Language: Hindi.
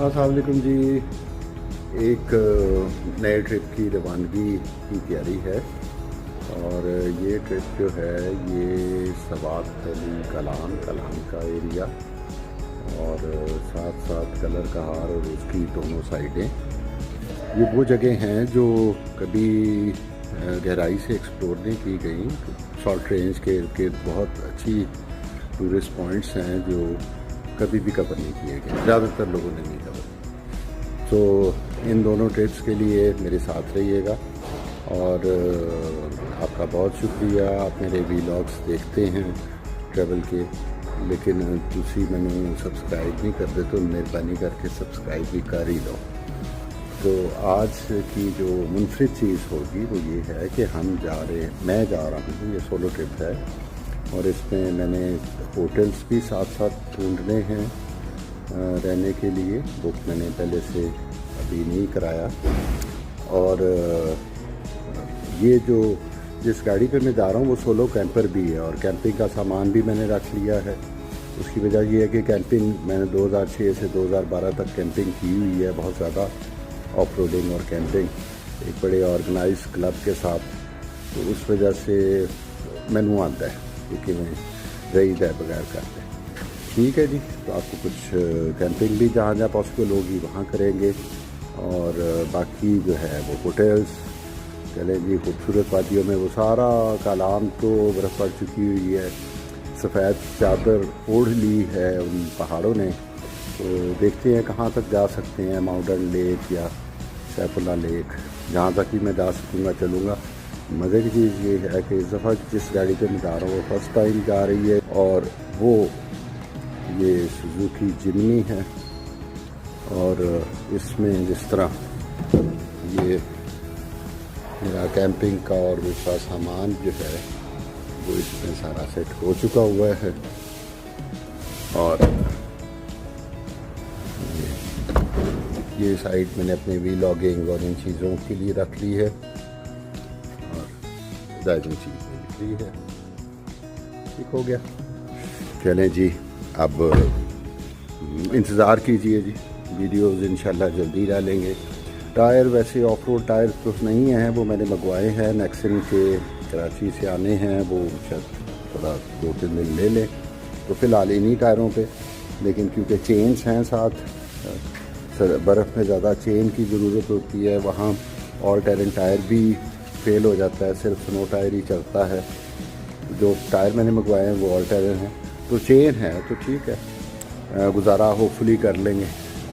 अस्सलाम वालेकुम जी। एक नए ट्रिप की रवानगी की तैयारी है और ये ट्रिप जो है ये सवात वैली कलान का एरिया और साथ साथ कलर कहार और उसकी दोनों साइडें, ये वो जगह हैं जो कभी गहराई से एक्सप्लोर नहीं की गई। शॉर्ट रेंज के बहुत अच्छी टूरिस्ट पॉइंट्स हैं जो कभी भी कवर नहीं किए गए, ज़्यादातर लोगों ने नहीं कवर। तो इन दोनों ट्रिप्स के लिए मेरे साथ रहिएगा और आपका बहुत शुक्रिया। आप मेरे वीलॉग्स देखते हैं ट्रैवल के, लेकिन तुसी मैंने सब्सक्राइब नहीं करते तो मेहरबानी करके सब्सक्राइब भी कर ही लो। तो आज की जो मुनफरिद चीज़ होगी वो ये है कि मैं जा रहा हूँ, ये सोलो ट्रिप है और इसमें मैंने होटल्स भी साथ साथ ढूंढने हैं रहने के लिए। बुक मैंने पहले से अभी नहीं कराया। और ये जिस गाड़ी पे मैं जा रहा हूँ वो सोलो कैंपर भी है और कैंपिंग का सामान भी मैंने रख लिया है। उसकी वजह ये है कि कैंपिंग मैंने 2006 से 2012 तक कैंपिंग की हुई है, बहुत ज़्यादा ऑफ रोडिंग और कैंपिंग एक बड़े ऑर्गेनाइज क्लब के साथ। तो उस वजह से मैनू आता है क्योंकि मैं रही है बगैर करते। ठीक है जी, तो आपको कुछ कैंपिंग भी जहाँ जहाँ पॉसिबल होगी वहाँ करेंगे और बाकी जो है वो होटल्स। चलें जी, खूबसूरत वादियों में वो सारा कालाम तो बर्फ़ पड़ चुकी हुई है, सफ़ेद चादर ओढ़ ली है उन पहाड़ों ने। तो देखते हैं कहाँ तक जा सकते हैं, माउंटेन लेक या सैफुल्ला लेक, जहाँ तक भी मैं जा सकूँगा चलूँगा। मज़े की चीज़ ये है कि इस दफ़ा जिस गाड़ी पे मैं जा रहा हूँ वो फर्स्ट टाइम जा रही है और वो ये सुजुकी जिमनी है। और इसमें जिस तरह ये मेरा कैंपिंग का और दूसरा सामान जो है वो इसमें सारा सेट हो चुका हुआ है और ये साइड मैंने अपने वीलॉगिंग और इन चीज़ों के लिए रख ली है और ड्राइविंग चीज़ लिख ली है। ठीक हो गया। चलें जी, अब इंतज़ार कीजिए जी, वीडियोज़ इंशाल्लाह जल्दी डालेंगे। टायर वैसे ऑफ रोड टायर तो नहीं हैं, वो मैंने मंगवाए हैं नेक्सन के, कराची से आने हैं, वो शायद थोड़ा 2-3 दिन ले लें। तो फ़िलहाल इन्हीं टायरों पे, लेकिन क्योंकि चेन्स हैं साथ, बर्फ़ में ज़्यादा चेन की ज़रूरत होती है, वहाँ ऑल टेरेन टायर भी फेल हो जाता है, सिर्फ स्नो टायर ही चलता है। जो टायर मैंने मंगवाए हैं वो ऑल टेरेन हैं, तो चेन है तो ठीक है, गुजारा होपफुली कर लेंगे।